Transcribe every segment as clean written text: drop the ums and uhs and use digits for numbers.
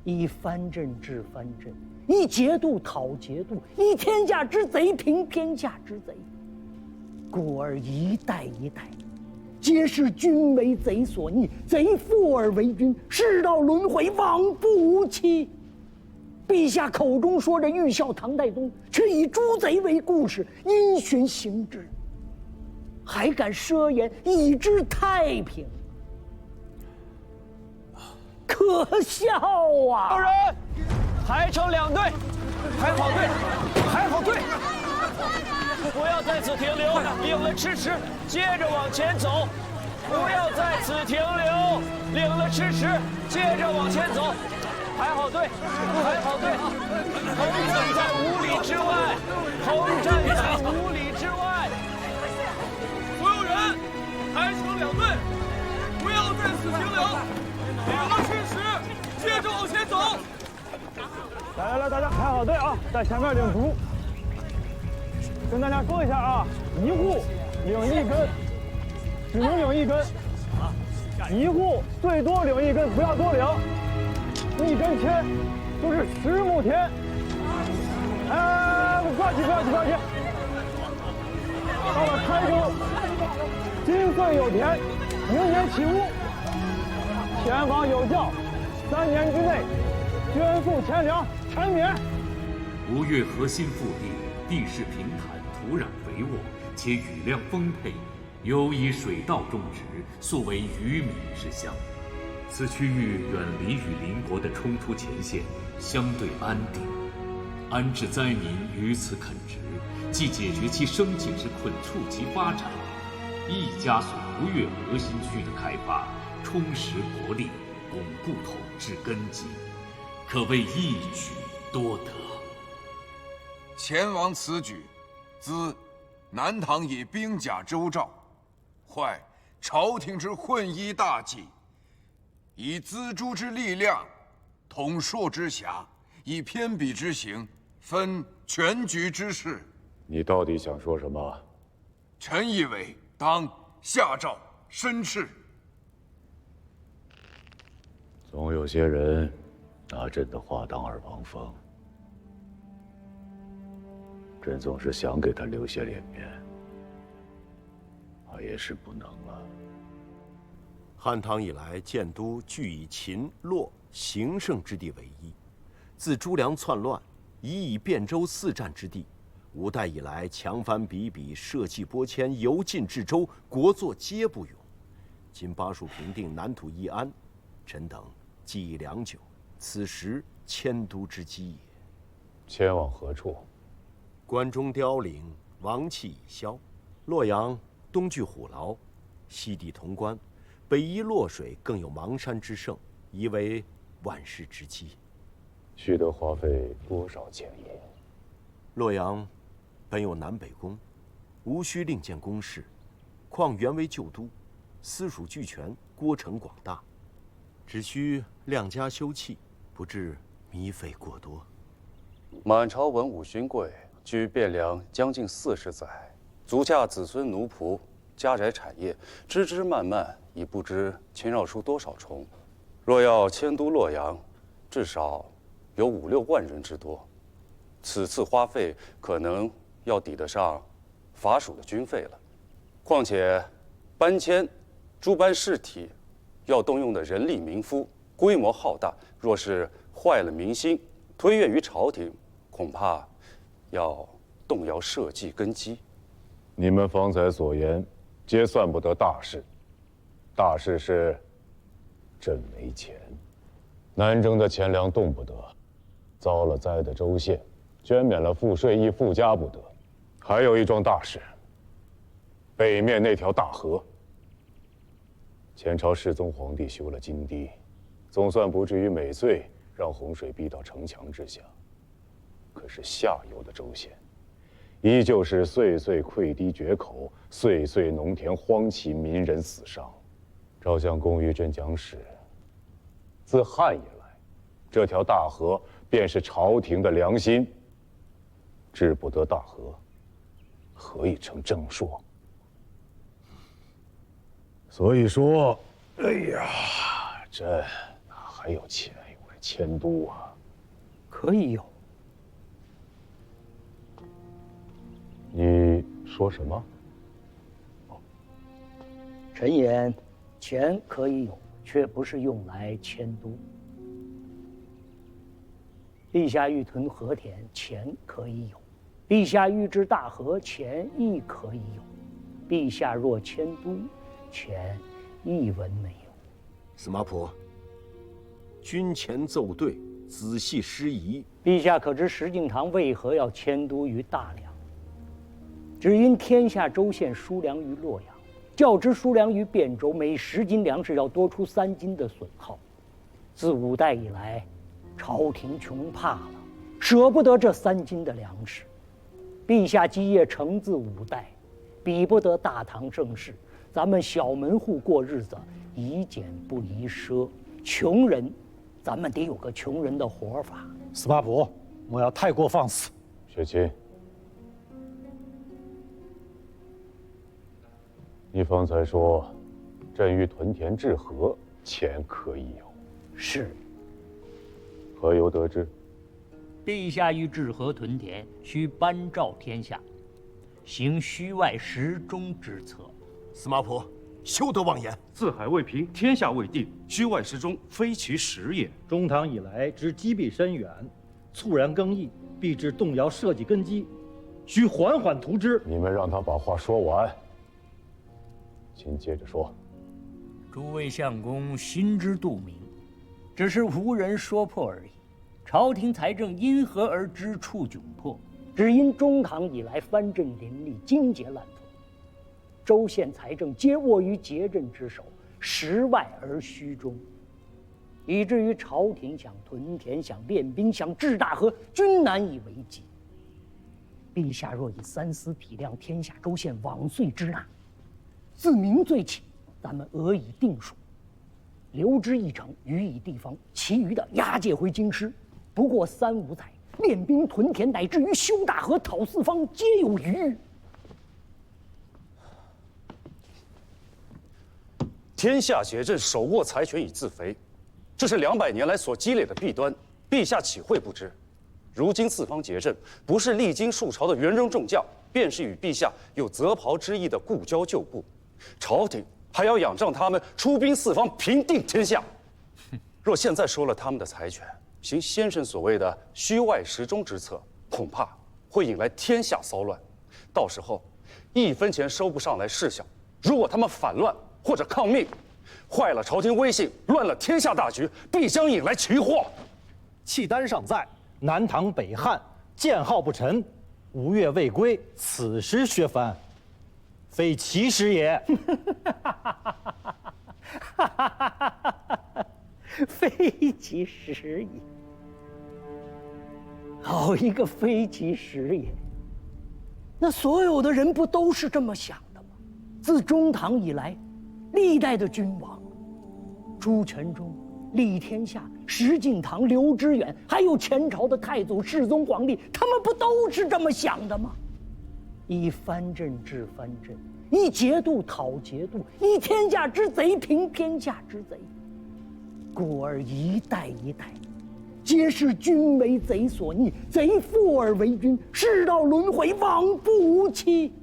以藩镇治藩镇，以节度讨节度，以天下之贼平天下之贼。故而一代一代，皆是君为贼所逆，贼附而为君，世道轮回，往复无期。陛下口中说着欲效唐太宗，却以诛贼为故事，因循行之，还敢奢言以知太平，可笑啊！有人排成两队，排好队，排好队，不要在此停留，领了吃食，接着往前走。不要在此停留，领了吃食，接着往前走。排好队，排好队，头站在5里之外，头站在5里之外。所有人排成两队，不要在此停留，领了吃食，接着往前走。来，大家排好队啊，在前面领竹。跟大家说一下啊，一户领1根，只能领1根。一户最多领1根，不要多领。1根签就是10亩田。不要急。到了开州，今岁有田，明年起屋。前方有教，3年之内捐赋钱粮，全免。吴越核心腹地，地势平坦，土壤肥沃，且雨量丰沛，尤以水稻种植，素为鱼米之乡。此区域远离与邻国的冲突前线，相对安定，安置灾民于此垦植，既解决其生计之困，促其发展，亦加速吴越核心区的开发，充实国力，巩固统治根基，可谓一举多得。前王此举，兹南唐以兵甲周赵，坏朝廷之混一大计，以锱铢之力量，统硕之辖，以偏鄙之行，分全局之势。你到底想说什么？臣以为当下诏申斥。总有些人拿朕的话当耳旁风，朕总是想给他留些脸面，也是不能了。汉唐以来，建都俱以秦、洛、形胜之地为一。自朱良篡乱，已以汴州4战之地。五代以来，强藩比比，社稷拨迁，由晋至州，国祚皆不永。今巴蜀平定，南土易安，臣等既已良久，此时迁都之机也。迁往何处？关中凋零，王气已消。洛阳东据虎牢，西抵潼关，北依洛水，更有邙山之胜，宜为万世之基。需得花费多少钱也？洛阳本有南北宫，无需另建宫室，况原为旧都，私属俱全，郭城广大，只需量加修葺，不致糜费过多。满朝文武勋贵居汴梁将近40载，足下子孙奴仆，家宅产业，枝枝蔓蔓，已不知牵绕出多少重。若要迁都洛阳，至少有5、6万人之多。此次花费可能要抵得上法属的军费了。况且搬迁诸般事体，要动用的人力民夫规模浩大，若是坏了民心，推愿于朝廷，恐怕要动摇社稷根基。你们方才所言，皆算不得大事。大事是朕没钱，南征的钱粮动不得，遭了灾的州县捐免了赋税，亦附加不得。还有一桩大事，北面那条大河。前朝世宗皇帝修了金堤，总算不至于每岁让洪水逼到城墙之下。可是下游的州县，依旧是岁岁溃堤决口，岁岁农田荒弃，民人死伤。赵相公与朕讲史，自汉以来，这条大河便是朝廷的良心。治不得大河，何以成正朔？所以说，哎呀，朕哪还有钱用来迁都啊？可以有。你说什么？臣言，钱可以有，却不是用来迁都。陛下欲屯和田，钱可以有；陛下欲治大河，钱亦可以有。陛下若迁都，钱一文没有。司马普，军前奏对，仔细施仪。陛下可知石敬瑭为何要迁都于大梁？只因天下州县输粮于洛阳，较之输粮于汴州，每10斤粮食要多出3斤的损耗。自5代以来，朝廷穷怕了，舍不得这3斤的粮食。陛下基业承自5代，比不得大唐盛世。咱们小门户过日子，宜俭不宜奢。穷人，咱们得有个穷人的活法。司马普，莫要太过放肆。雪琴，你方才说，朕欲屯田治河，钱可以有。是。何由得知？陛下欲治河屯田，须颁诏天下，行虚外实中之策。司马普，休得妄言！四海未平，天下未定，虚外实中，非其时也。中唐以来之积弊深远，猝然更易，必致动摇社稷根基，需缓缓图之。你们让他把话说完，请接着说。诸位相公心知肚明，只是无人说破而已。朝廷财政因何而支处窘迫？只因中唐以来藩镇林立，经节滥赋，州县财政皆握于节镇之手，实外而虚中，以至于朝廷想屯田、想练兵、想治大河，均难以为继。陛下若以三司匹量天下州县往岁之纳，自明罪起，咱们俄以定数，留之一城，予以地方，其余的押解回京师。不过3、5载，练兵屯田，乃至于修大河、讨四方，皆有余裕。天下节镇，手握财权以自肥，这是200年来所积累的弊端，陛下岂会不知？如今四方节镇，不是历经数朝的元戎众将，便是与陛下有择袍之意的故交旧部，朝廷还要仰仗他们出兵四方，平定天下。若现在收了他们的财权，行先生所谓的虚外实中之策，恐怕会引来天下骚乱。到时候1分钱收不上来事小，如果他们反乱或者抗命，坏了朝廷威信，乱了天下大局，必将引来奇祸。契丹尚在，南唐北汉建号不沉，吴越未归，此时削藩，非其时也。非其时也。好一个非其时也！那所有的人不都是这么想的吗？自中唐以来，历代的君王，朱全忠、李天下、石敬瑭、刘知远，还有前朝的太祖、世宗皇帝，他们不都是这么想的吗？以藩镇治藩镇，以节度讨节度，以天下之贼平天下之贼。故而一代一代，皆是君为贼所逆，贼复而为君，世道轮回，往复无期。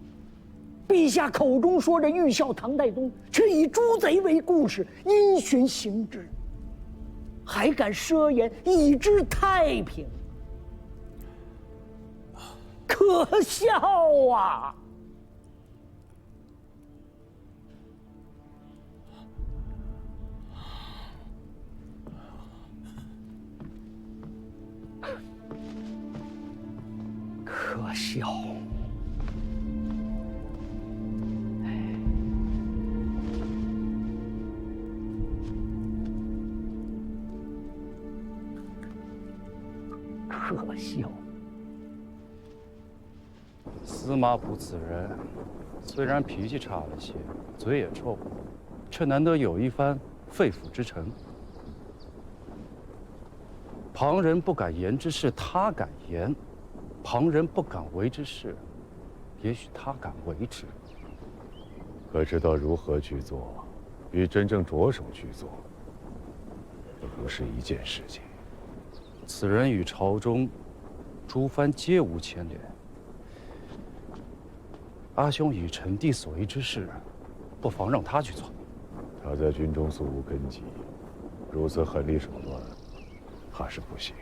陛下口中说着欲效唐太宗，却以诛贼为故事，因循行之，还敢奢言以知太平，可笑啊！可笑！可笑！司马普此人，虽然脾气差了些，嘴也臭，却难得有一番肺腑之诚。旁人不敢言之事，他敢言；旁人不敢为之事，也许他敢为之。可知道如何去做，与真正着手去做，这不是一件事情。此人与朝中诸藩皆无牵连。阿兄以臣弟所为之事，不妨让他去做。他在军中素无根基，如此狠厉手段，怕是不行。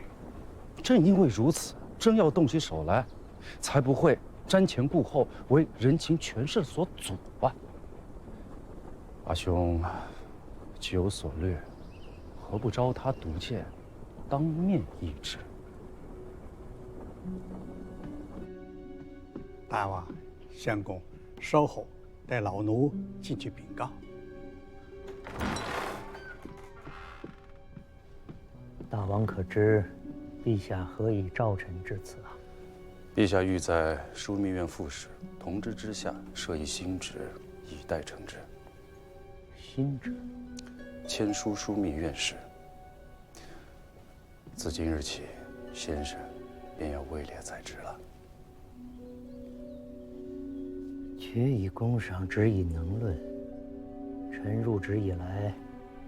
正因为如此，真要动起手来，才不会瞻前顾后，为人情权势所阻啊！阿兄既有所虑，何不招他独见，当面议之？大王、相公，稍后带老奴进去禀告。大王可知，陛下何以召臣至此啊？陛下欲在枢密院副使同知之下设一新职，以待承之。新职？签书枢密院事。自今日起，先生便要位列在职了。决以功赏，职以能论。臣入职以来，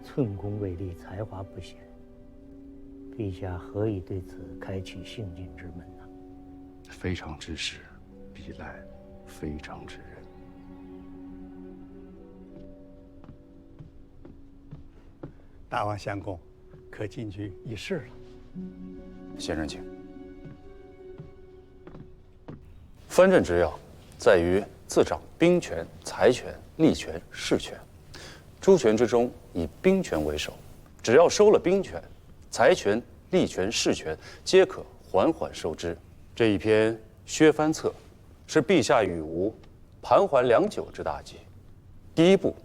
寸功未立，才华不显。陛下何以对此开启幸进之门呢？非常之事，必赖非常之人。大王、相公，可进去议事了。先生请。藩镇之要，在于自掌兵权、财权、利权、势权。诸权之中，以兵权为首。只要收了兵权，财权、利权、势权皆可缓缓收之。这一篇《削藩策》，是陛下与吾盘桓良久之大计。第一步，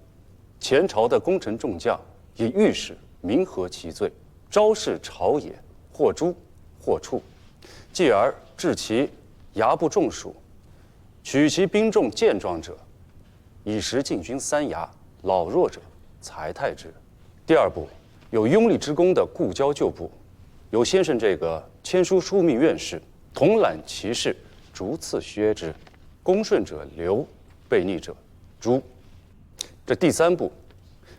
前朝的功臣众将以御史明和其罪，昭示朝野，或诛或处，继而治其衙部众属，取其兵众健壮者，以时进军三衙；老弱者裁汰之。第二步，有拥立之功的故交旧部，由先生这个签书枢密院事统揽其事，逐次削之，恭顺者留，悖逆者诛。这第三步，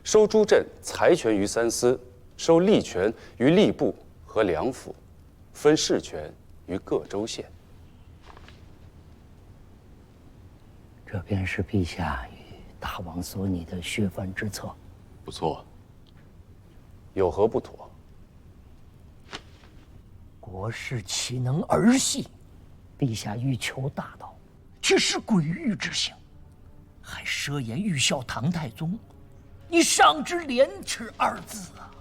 收诸镇财权于三司，收吏权于吏部和两府，分事权于各州县。这便是陛下与大王所拟的削藩之策。不错。有何不妥？国事岂能儿戏？陛下欲求大道，却是鬼域之行，还奢言欲效唐太宗，你尚知廉耻二字啊！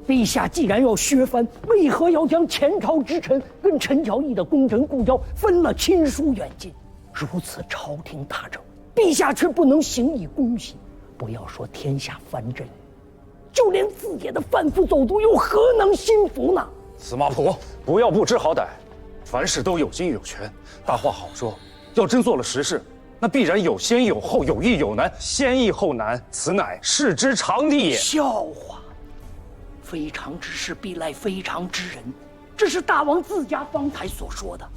陛下既然要削藩，为何要将前朝之臣跟陈乔义的功臣故交分了亲疏远近？如此朝廷大政，陛下却不能行以公信。不要说天下藩镇，就连自己的贩夫走卒又何能心服呢？司马普，不要不知好歹，凡事都有经有权。大话好说，要真做了实事，那必然有先有后，有易有难，先易后难，此乃世之常理也。笑话！非常之事必赖非常之人，这是大王自家方才所说的。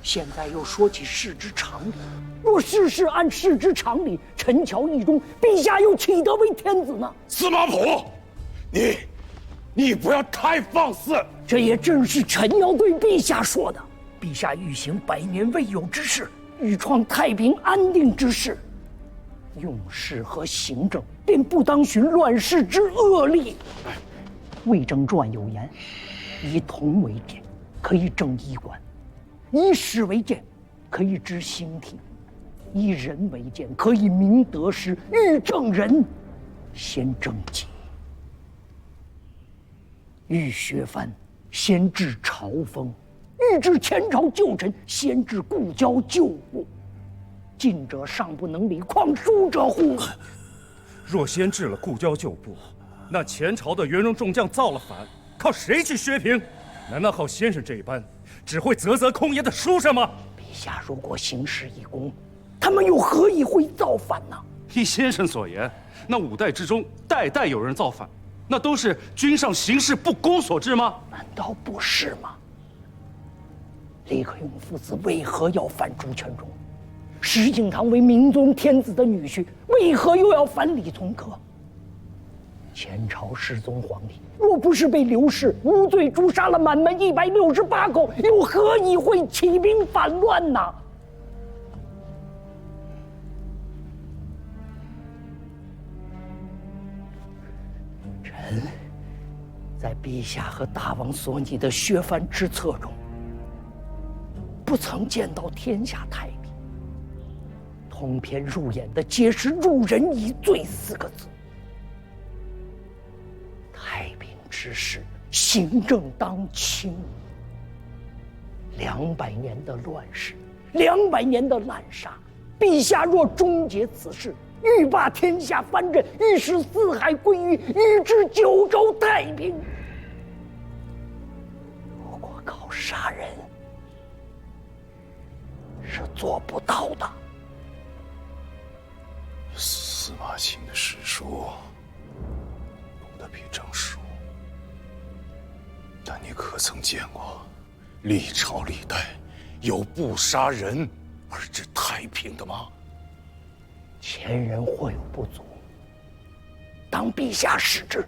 现在又说起世之常理，若事事按世之常理，陈乔义中，陛下又岂得为天子呢？司马普，你不要太放肆！这也正是臣要对陛下说的。陛下欲行百年未有之事，欲创太平安定之势，用事和行政便不当循乱世之恶例。魏征传有言：以铜为鉴，可以正衣冠；以史为鉴，可以知兴替；以人为鉴，可以明得失。欲正人，先正己；欲削藩，先治朝风；欲治前朝旧臣，先治故交旧部。近者尚不能理，况疏者乎？若先治了故交旧部，那前朝的元戎众将造了反，靠谁去削平？难道靠先生这一般只会啧啧空言的书生吗？陛下如果行事以公，他们又何以会造反呢？依先生所言，那5代之中代代有人造反，那都是君上行事不公所致吗？难道不是吗？李克用父子为何要反朱全忠？石敬瑭为明宗天子的女婿，为何又要反李从珂？前朝世宗皇帝若不是被刘氏无罪诛杀了满门168口，又何以会起兵反乱呢？臣在陛下和大王所拟的削藩之策中，不曾见到天下太平。通篇入眼的皆是“入人以罪”4个字。太平之世，行政当清。200年的乱世，200年的滥杀，陛下若终结此事，欲罢天下藩镇，欲使四海归于，欲治九州太平。如果靠杀人，是做不到的。司马迁的史书读得比朕熟，但你可曾见过历朝历代有不杀人而治太平的吗？前人或有不足，当陛下使之。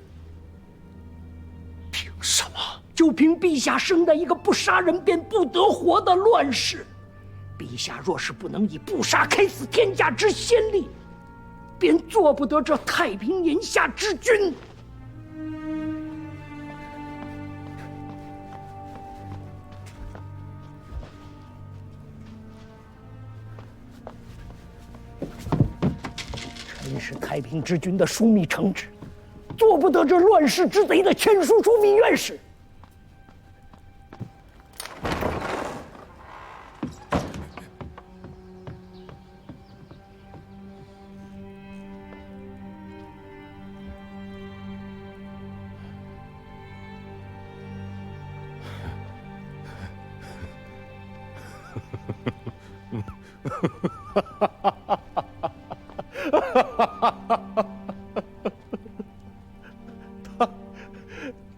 凭什么？就凭陛下生在一个不杀人便不得活的乱世。陛下若是不能以不杀开死天下之先例，便做不得这太平年下之君。臣是太平之君的枢密承旨，做不得这乱世之贼的签书枢密院使。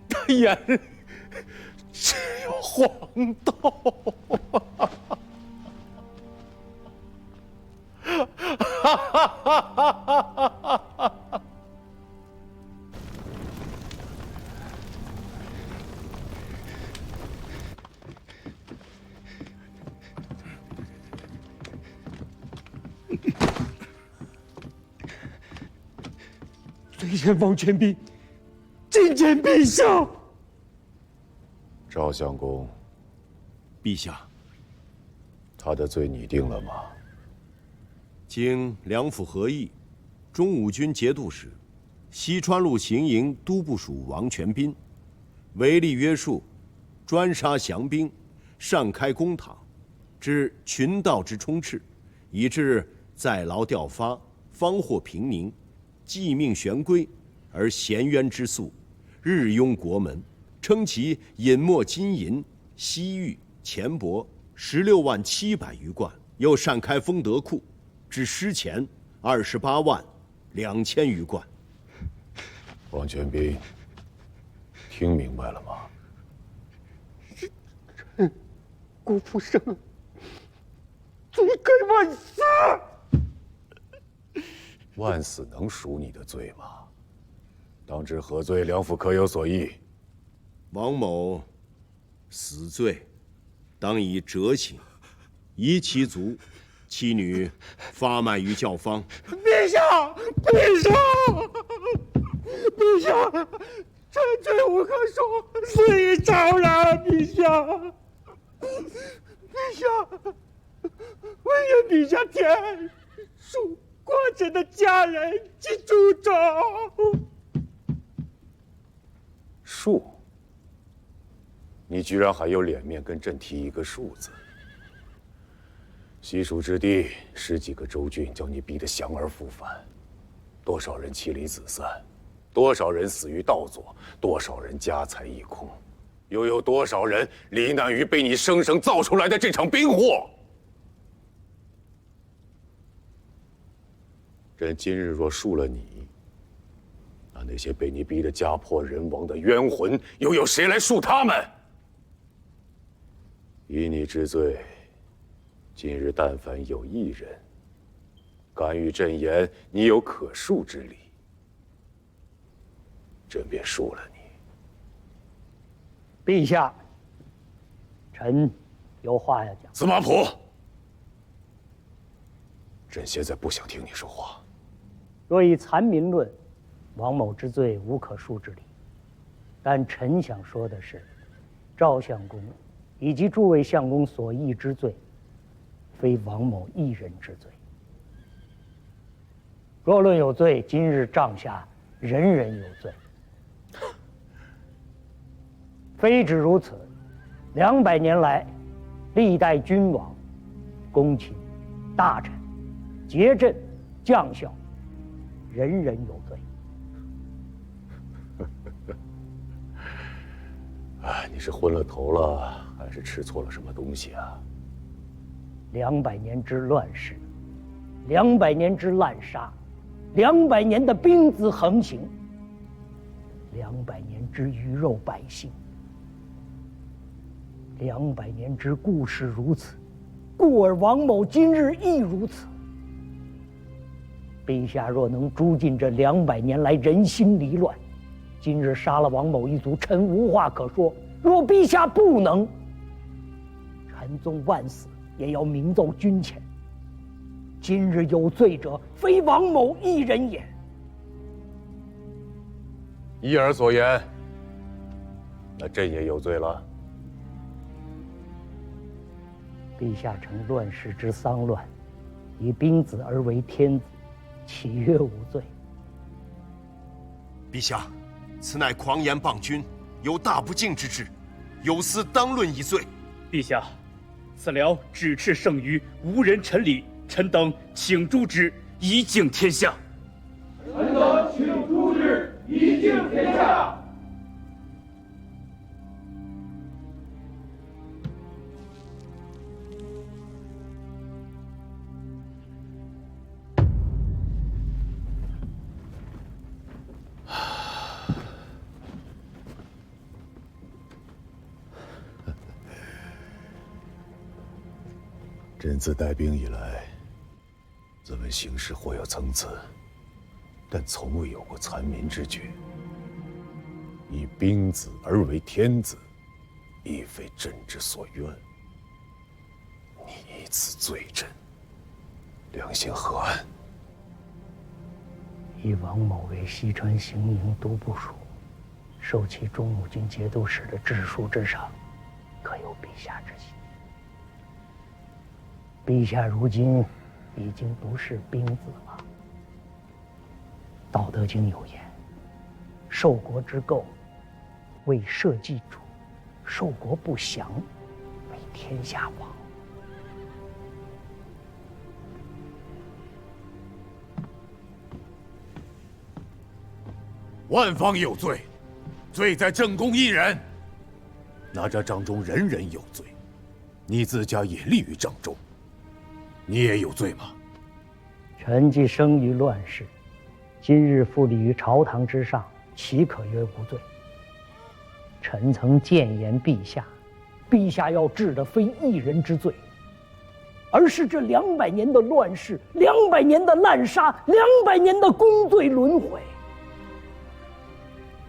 他眼里只有黄豆。随前方全兵觐见陛下。赵相公，陛下，他的罪拟定了吗？经两府合议，中武军节度使、西川路行营都部署王全斌，违例约束，专杀降兵，擅开公堂，致群盗之充斥，以致在牢吊发，方获平宁，继命悬归，而衔冤之诉，日拥国门，称其隐没金银、西域、钱帛16万700余贯，又擅开丰德库，致失钱28万2千余贯。王全斌，听明白了吗？臣辜负圣恩，罪该万死。万死能赎你的罪吗？当知何罪，两府可有所议？王某死罪，当以折刑，夷其族，妻女发卖于教坊。陛下，陛下，陛下，臣罪无可恕，死于朝然。陛下，陛下，唯愿陛下天恕国臣的家人及诸众。恕？你居然还有脸面跟朕提一个恕字？西蜀之地10几个州郡将你逼得降而复返，多少人妻离子散，多少人死于盗左，多少人家财一空，又有多少人罹难于被你生生造出来的这场兵祸？朕今日若恕了你，那些被你逼得家破人亡的冤魂，又有谁来恕他们？以你之罪，今日但凡有一人敢与朕言你有可恕之理，朕便恕了你。陛下，臣有话要讲。司马普，朕现在不想听你说话。若以残民论，王某之罪无可恕之理。但臣想说的是，赵相公以及诸位相公所议之罪，非王某一人之罪。若论有罪，今日帐下人人有罪。非止如此，200年来，历代君王、公卿、大臣、节镇、将校，人人有罪。哎，你是昏了头了，还是吃错了什么东西啊？200年之乱世，200年之滥杀，200年的兵子横行，200年之鱼肉百姓，200年之故事如此，故而王某今日亦如此。陛下若能诛尽这200年来人心离乱，今日杀了王某一族，臣无话可说。若陛下不能，臣纵万死，也要明奏君前。今日有罪者，非王某一人也。依儿所言，那朕也有罪了。陛下乘乱世之丧乱，以兵子而为天子，岂曰无罪？陛下，此乃狂言谤君，有大不敬之至，有司当论一罪。陛下，此僚指斥圣愚，无人陈礼，臣等请诛之，以敬天下。臣等请诛之，以敬天下。朕自带兵以来，自问行事或有参差，但从未有过残民之举。以兵子而为天子，亦非朕之所愿。你以此罪朕，良心何安？以王某为西川行营都部署，受其中武军节度使的治书之赏，可有陛下之心？陛下如今已经不是兵子了。道德经有言：“受国之垢，为社稷主；受国不祥，为天下王。”万方有罪，罪在正宫一人。那这帐中人人有罪，你自家也立于帐中，你也有罪吗？臣既生于乱世，今日复立于朝堂之上，岂可曰无罪？臣曾谏言陛下，陛下要治的非一人之罪，而是这200年的乱世，200年的滥杀，200年的公罪轮回。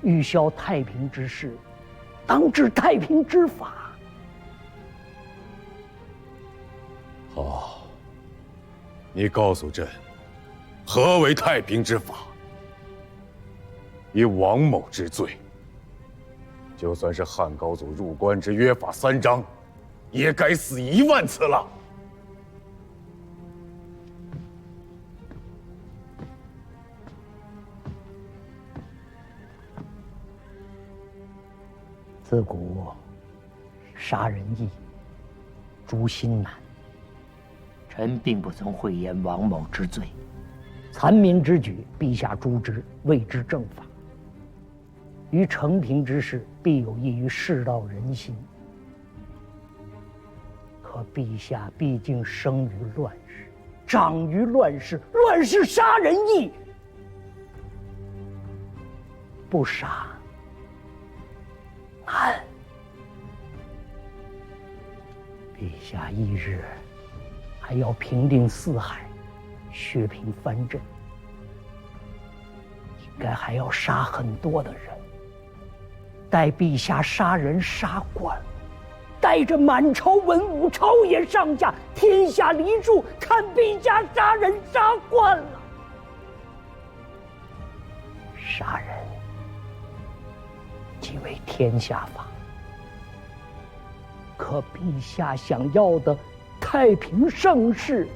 欲消太平之事，当治太平之法。好，你告诉朕，何为太平之法？以王某之罪，就算是汉高祖入关之约法3章，也该死1万次了。自古杀人易，诛心难。臣并不曾讳言王某之罪，残民之举，陛下诛之，谓之正法。于成平之事，必有益于世道人心。可陛下毕竟生于乱世，长于乱世，乱世杀人易，不杀难。陛下翌日还要平定四海，削平藩镇，应该还要杀很多的人。待陛下杀人杀官，带着满朝文武、朝野上下、天下黎庶看陛下杀人杀官了。杀人即为天下法，可陛下想要的太平盛世，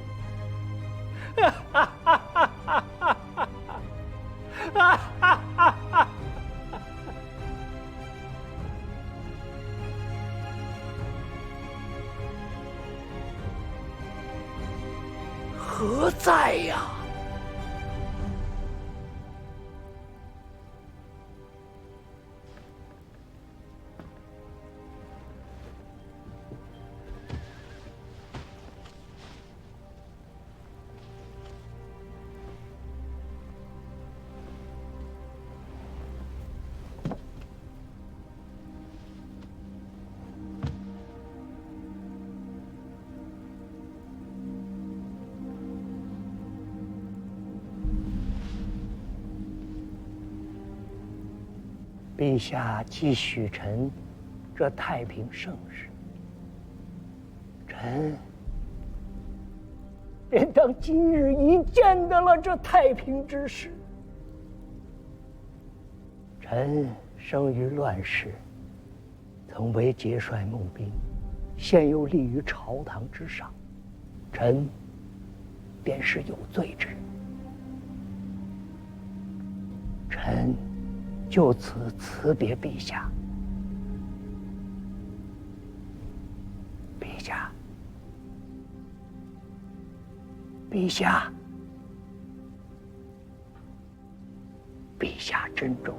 何在呀？陛下既许臣这太平盛世，臣便当今日一见得了这太平之时。臣生于乱世，曾为节帅募兵，现又立于朝堂之上，臣便是有罪之。臣就此辞别陛下。陛下，陛下，陛下珍重。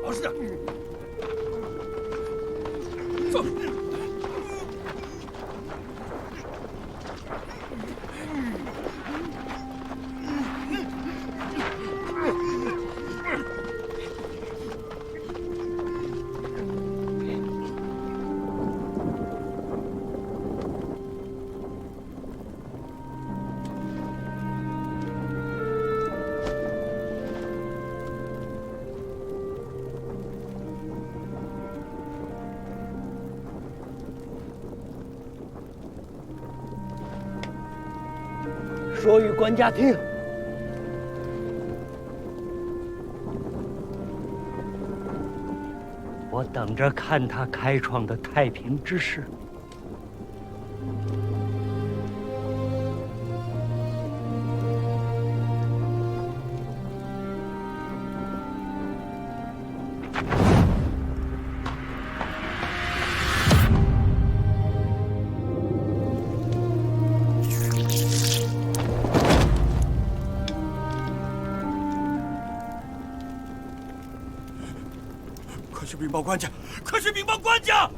老实点，走。说与官家听。我等着看他开创的太平之势。快去禀报官家！快去禀报官家！